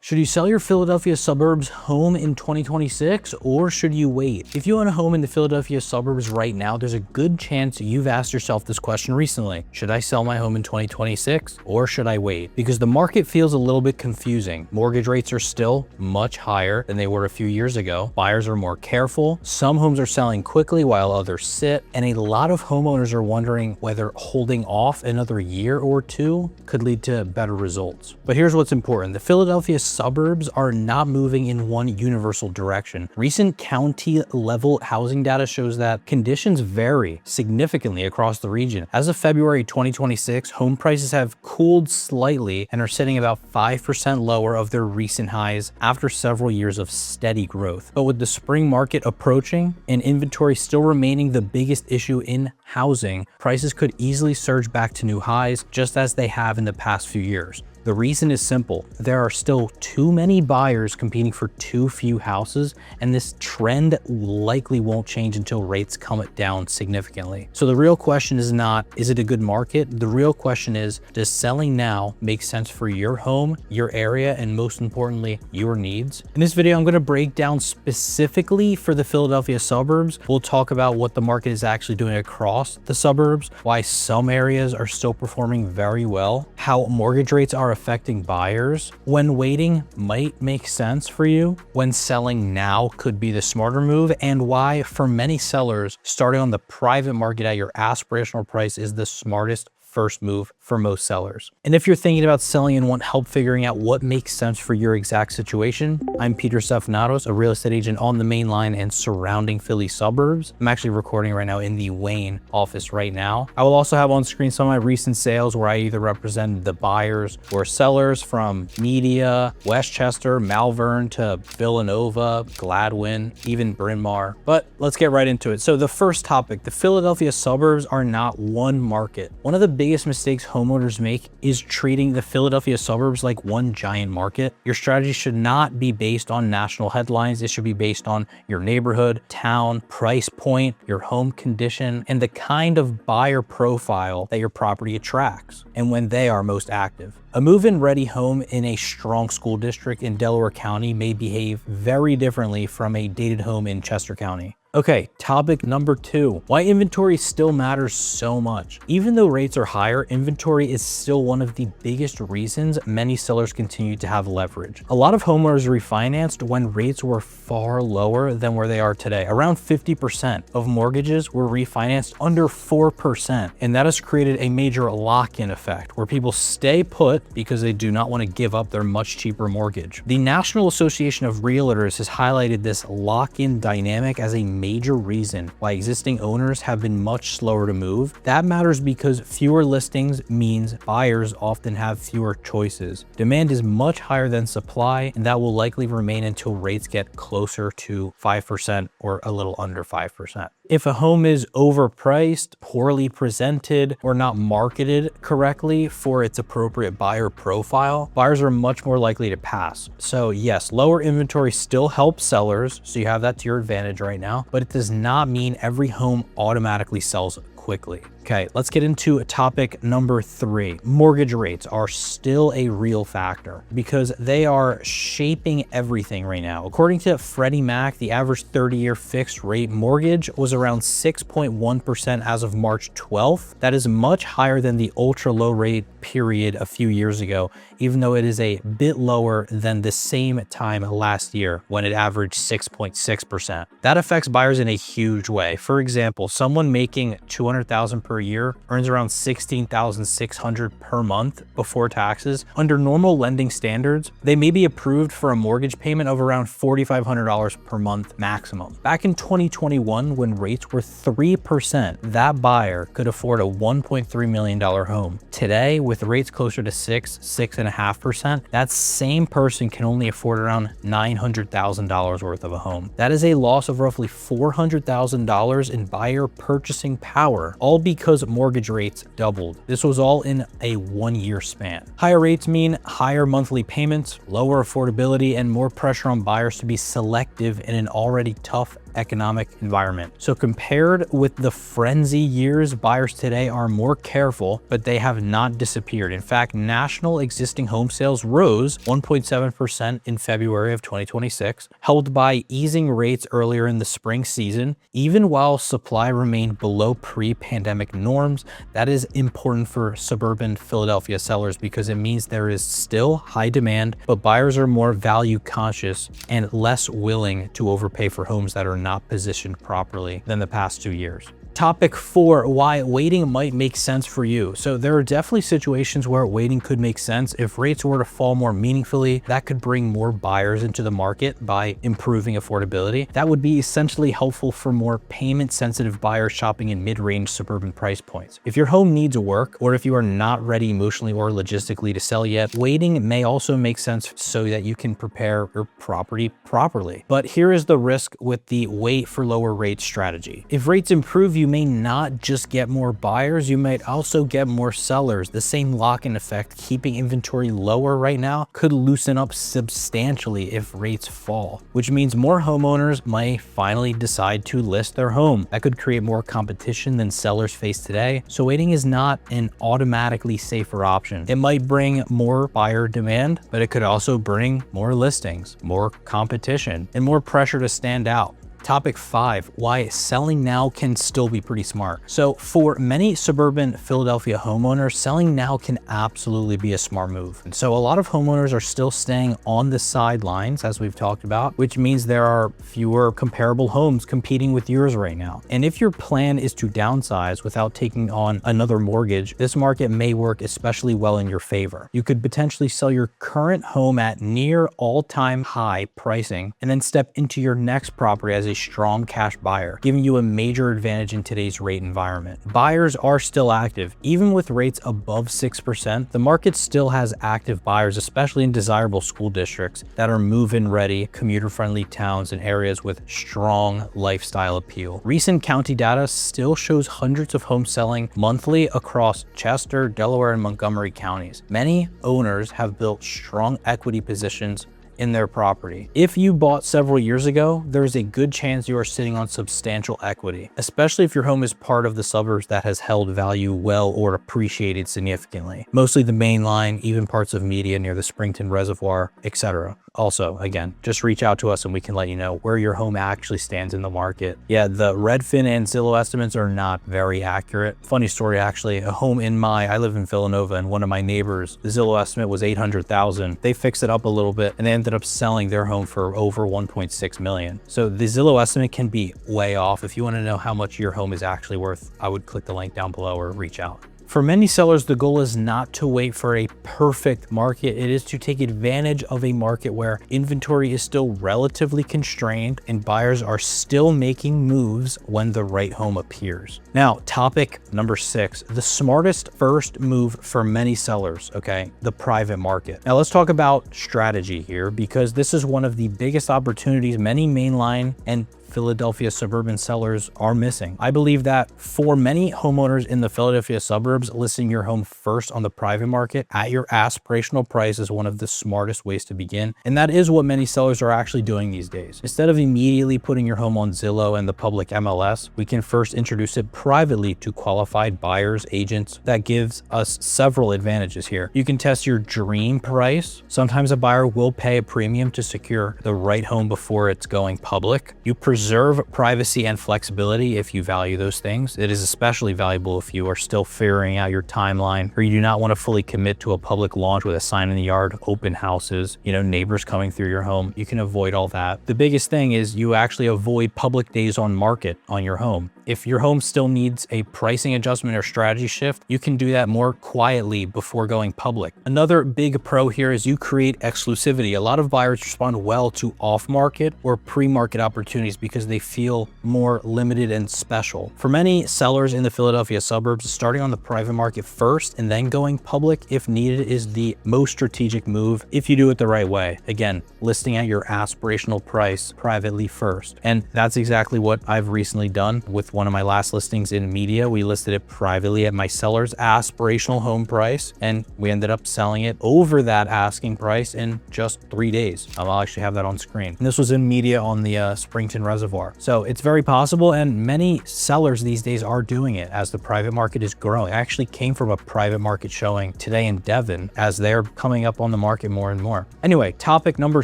Should you sell your Philadelphia suburbs home in 2026 or should you wait? If you own a home in the Philadelphia suburbs right now, there's a good chance you've asked yourself this question recently. Should I sell my home in 2026 or should I wait? Because the market feels a little bit confusing. Mortgage rates are still much higher than they were a few years ago. Buyers are more careful. Some homes are selling quickly while others sit. And a lot of homeowners are wondering whether holding off another year or two could lead to better results. But here's what's important. The Philadelphia suburbs are not moving in one universal direction. Recent county level housing data shows that conditions vary significantly across the region. As of February 2026, home prices have cooled slightly and are sitting about 5% lower of their recent highs after several years of steady growth. But with the spring market approaching and inventory still remaining the biggest issue in housing, prices could easily surge back to new highs just as they have in the past few years. The reason is simple. There are still too many buyers competing for too few houses, and this trend likely won't change until rates come down significantly. So the real question is not, is it a good market? The real question is, does selling now make sense for your home, your area, and most importantly, your needs? In this video, I'm going to break down specifically for the Philadelphia suburbs. We'll talk about what the market is actually doing across the suburbs, why some areas are still performing very well, how mortgage rates are affecting buyers, when waiting might make sense for you, when selling now could be the smarter move, and why for many sellers, starting on the private market at your aspirational price is the smartest first move for most sellers. And if you're thinking about selling and want help figuring out what makes sense for your exact situation, I'm Stefanatos, a real estate agent on the main line and surrounding Philly suburbs. I'm actually recording right now in the Wayne office right now. I will also have on screen some of my recent sales where I either represent the buyers or sellers from Media, Westchester, Malvern to Villanova, Gladwin, even Bryn Mawr. But let's get right into it. So the first topic, the Philadelphia suburbs are not one market. One of the biggest mistakes homeowners make is treating the Philadelphia suburbs like one giant market. Your strategy should not be based on national headlines. It should be based on your neighborhood, town, price point, your home condition, and the kind of buyer profile that your property attracts and when they are most active. A move-in ready home in a strong school district in Delaware County may behave very differently from a dated home in Chester County. Okay, topic number 2, why inventory still matters so much. Even though rates are higher, inventory is still one of the biggest reasons many sellers continue to have leverage. A lot of homeowners refinanced when rates were far lower than where they are today. Around 50% of mortgages were refinanced under 4%, and that has created a major lock-in effect where people stay put because they do not want to give up their much cheaper mortgage. The National Association of Realtors has highlighted this lock-in dynamic as a major reason why existing owners have been much slower to move. That matters because fewer listings means buyers often have fewer choices. Demand is much higher than supply, and that will likely remain until rates get closer to 5% or a little under 5%. If a home is overpriced, poorly presented, or not marketed correctly for its appropriate buyer profile, buyers are much more likely to pass. So yes, lower inventory still helps sellers, so you have that to your advantage right now, but it does not mean every home automatically sells quickly. Okay, let's get into topic number 3. Mortgage rates are still a real factor because they are shaping everything right now. According to Freddie Mac, the average 30-year fixed rate mortgage was around 6.1% as of March 12th. That is much higher than the ultra low rate period a few years ago, even though it is a bit lower than the same time last year when it averaged 6.6%. That affects buyers in a huge way. For example, someone making $200,000 per year earns around $16,600 per month before taxes. Under normal lending standards, they may be approved for a mortgage payment of around $4,500 per month maximum. Back in 2021, when rates were 3%, that buyer could afford a $1.3 million home. Today, with rates closer to 6.5%, that same person can only afford around $900,000 worth of a home. That is a loss of roughly $400,000 in buyer purchasing power, all because mortgage rates doubled. This was all in a 1-year span. Higher rates mean higher monthly payments, lower affordability, and more pressure on buyers to be selective in an already tough economic environment. So compared with the frenzy years, buyers today are more careful, but they have not disappeared. In fact, national existing home sales rose 1.7% in February of 2026, helped by easing rates earlier in the spring season. Even while supply remained below pre-pandemic norms, that is important for suburban Philadelphia sellers because it means there is still high demand, but buyers are more value conscious and less willing to overpay for homes that are not positioned properly than the past 2 years. Topic 4, why waiting might make sense for you. So there are definitely situations where waiting could make sense. If rates were to fall more meaningfully, that could bring more buyers into the market by improving affordability. That would be essentially helpful for more payment sensitive buyers shopping in mid-range suburban price points. If your home needs work, or if you are not ready emotionally or logistically to sell yet, waiting may also make sense so that you can prepare your property properly. But here is the risk with the wait for lower rates strategy. If rates improve, you may not just get more buyers, you might also get more sellers. The same lock-in effect keeping inventory lower right now could loosen up substantially if rates fall, which means more homeowners might finally decide to list their home. That could create more competition than sellers face today. So waiting is not an automatically safer option. It might bring more buyer demand, but it could also bring more listings, more competition, and more pressure to stand out. Topic 5, why selling now can still be pretty smart. So for many suburban Philadelphia homeowners, selling now can absolutely be a smart move. And so a lot of homeowners are still staying on the sidelines, as we've talked about, which means there are fewer comparable homes competing with yours right now. And if your plan is to downsize without taking on another mortgage, this market may work especially well in your favor. You could potentially sell your current home at near all-time high pricing and then step into your next property as a strong cash buyer, giving you a major advantage in today's rate environment. Buyers are still active. Even with rates above 6%, the market still has active buyers, especially in desirable school districts that are move-in ready, commuter-friendly towns and areas with strong lifestyle appeal. Recent county data still shows hundreds of homes selling monthly across Chester, Delaware, and Montgomery counties. Many owners have built strong equity positions in their property. If you bought several years ago, there's a good chance you are sitting on substantial equity, especially if your home is part of the suburbs that has held value well or appreciated significantly. Mostly the main line, even parts of Media near the Springton Reservoir, etc. Also, again, just reach out to us and we can let you know where your home actually stands in the market. Yeah, the Redfin and Zillow estimates are not very accurate. Funny story, actually, I live in Villanova, and one of my neighbors, the Zillow estimate was $800,000. They fixed it up a little bit and they ended up selling their home for over $1.6 million. So the Zillow estimate can be way off. If you want to know how much your home is actually worth, I would click the link down below or reach out. For many sellers, the goal is not to wait for a perfect market. It is to take advantage of a market where inventory is still relatively constrained and buyers are still making moves when the right home appears. Now, topic number 6, the smartest first move for many sellers, okay? The private market. Now let's talk about strategy here, because this is one of the biggest opportunities many mainline and Philadelphia suburban sellers are missing. I believe that for many homeowners in the Philadelphia suburbs, listing your home first on the private market at your aspirational price is one of the smartest ways to begin. And that is what many sellers are actually doing these days. Instead of immediately putting your home on Zillow and the public MLS, we can first introduce it privately to qualified buyers, agents. That gives us several advantages here. You can test your dream price. Sometimes a buyer will pay a premium to secure the right home before it's going public. You preserve privacy and flexibility if you value those things. It is especially valuable if you are still figuring out your timeline, or you do not want to fully commit to a public launch with a sign in the yard, open houses, neighbors coming through your home. You can avoid all that. The biggest thing is you actually avoid public days on market on your home. If your home still needs a pricing adjustment or strategy shift, you can do that more quietly before going public. Another big pro here is you create exclusivity. A lot of buyers respond well to off-market or pre-market opportunities because they feel more limited and special. For many sellers in the Philadelphia suburbs, starting on the private market first and then going public if needed is the most strategic move if you do it the right way. Again, listing at your aspirational price privately first. And that's exactly what I've recently done with one of my last listings in Media. We listed it privately at my seller's aspirational home price, and we ended up selling it over that asking price in just 3 days. I'll actually have that on screen. And this was in Media on the Springton Reservoir reservoir. So it's very possible, and many sellers these days are doing it as the private market is growing. I actually came from a private market showing today in Devon as they're coming up on the market more and more. Anyway, topic number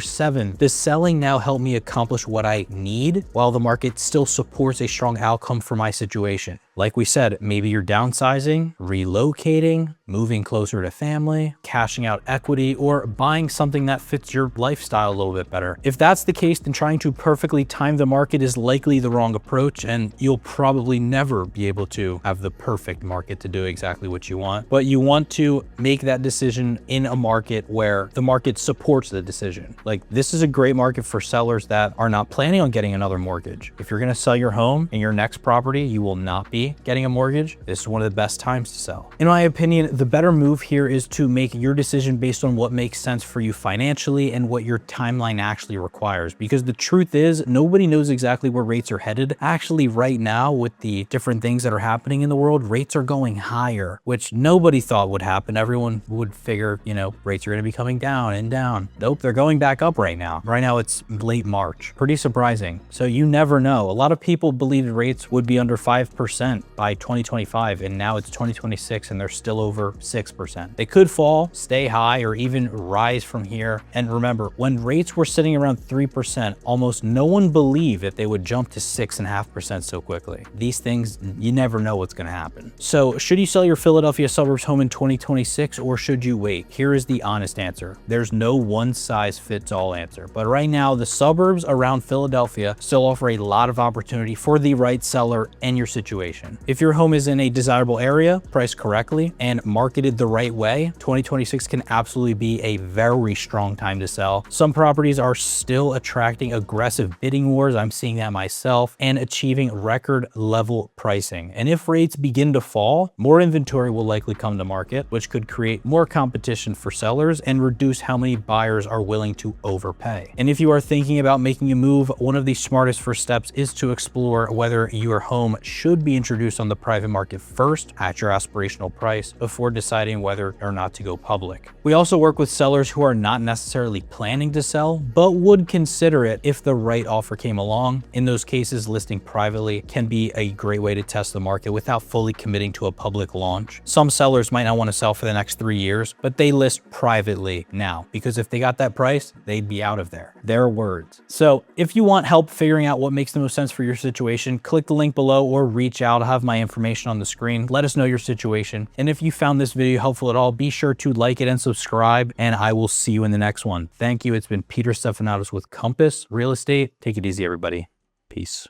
7, does selling now help me accomplish what I need while the market still supports a strong outcome for my situation? Like we said, maybe you're downsizing, relocating, moving closer to family, cashing out equity, or buying something that fits your lifestyle a little bit better. If that's the case, then trying to perfectly time the market is likely the wrong approach, and you'll probably never be able to have the perfect market to do exactly what you want. But you want to make that decision in a market where the market supports the decision. Like, this is a great market for sellers that are not planning on getting another mortgage. If you're gonna sell your home and your next property, you will not be getting a mortgage, this is one of the best times to sell. In my opinion, the better move here is to make your decision based on what makes sense for you financially and what your timeline actually requires. Because the truth is, nobody knows exactly where rates are headed. Actually, right now, with the different things that are happening in the world, rates are going higher, which nobody thought would happen. Everyone would figure, rates are going to be coming down and down. Nope, they're going back up right now. Right now, it's late March. Pretty surprising. So you never know. A lot of people believed rates would be under 5% by 2025, and now it's 2026 and they're still over 6%. They could fall, stay high, or even rise from here. And remember, when rates were sitting around 3%, almost no one believed that they would jump to 6.5% so quickly. These things, you never know what's going to happen. So should you sell your Philadelphia suburbs home in 2026, or should you wait? Here is the honest answer. There's no one size fits all answer, but right now the suburbs around Philadelphia still offer a lot of opportunity for the right seller and your situation. If your home is in a desirable area, priced correctly, and marketed the right way, 2026 can absolutely be a very strong time to sell. Some properties are still attracting aggressive bidding wars. I'm seeing that myself, and achieving record level pricing. And if rates begin to fall, more inventory will likely come to market, which could create more competition for sellers and reduce how many buyers are willing to overpay. And if you are thinking about making a move, one of the smartest first steps is to explore whether your home should be introduced on the private market first at your aspirational price before deciding whether or not to go public. We also work with sellers who are not necessarily planning to sell, but would consider it if the right offer came along. In those cases, listing privately can be a great way to test the market without fully committing to a public launch. Some sellers might not want to sell for the next 3 years, but they list privately now because if they got that price, they'd be out of there. Their words. So if you want help figuring out what makes the most sense for your situation, click the link below or reach out. I'll have my information on the screen. Let us know your situation. And if you found this video helpful at all, be sure to like it and subscribe, and I will see you in the next one. Thank you. It's been Peter Stefanatos with Compass Real Estate. Take it easy, everybody. Peace.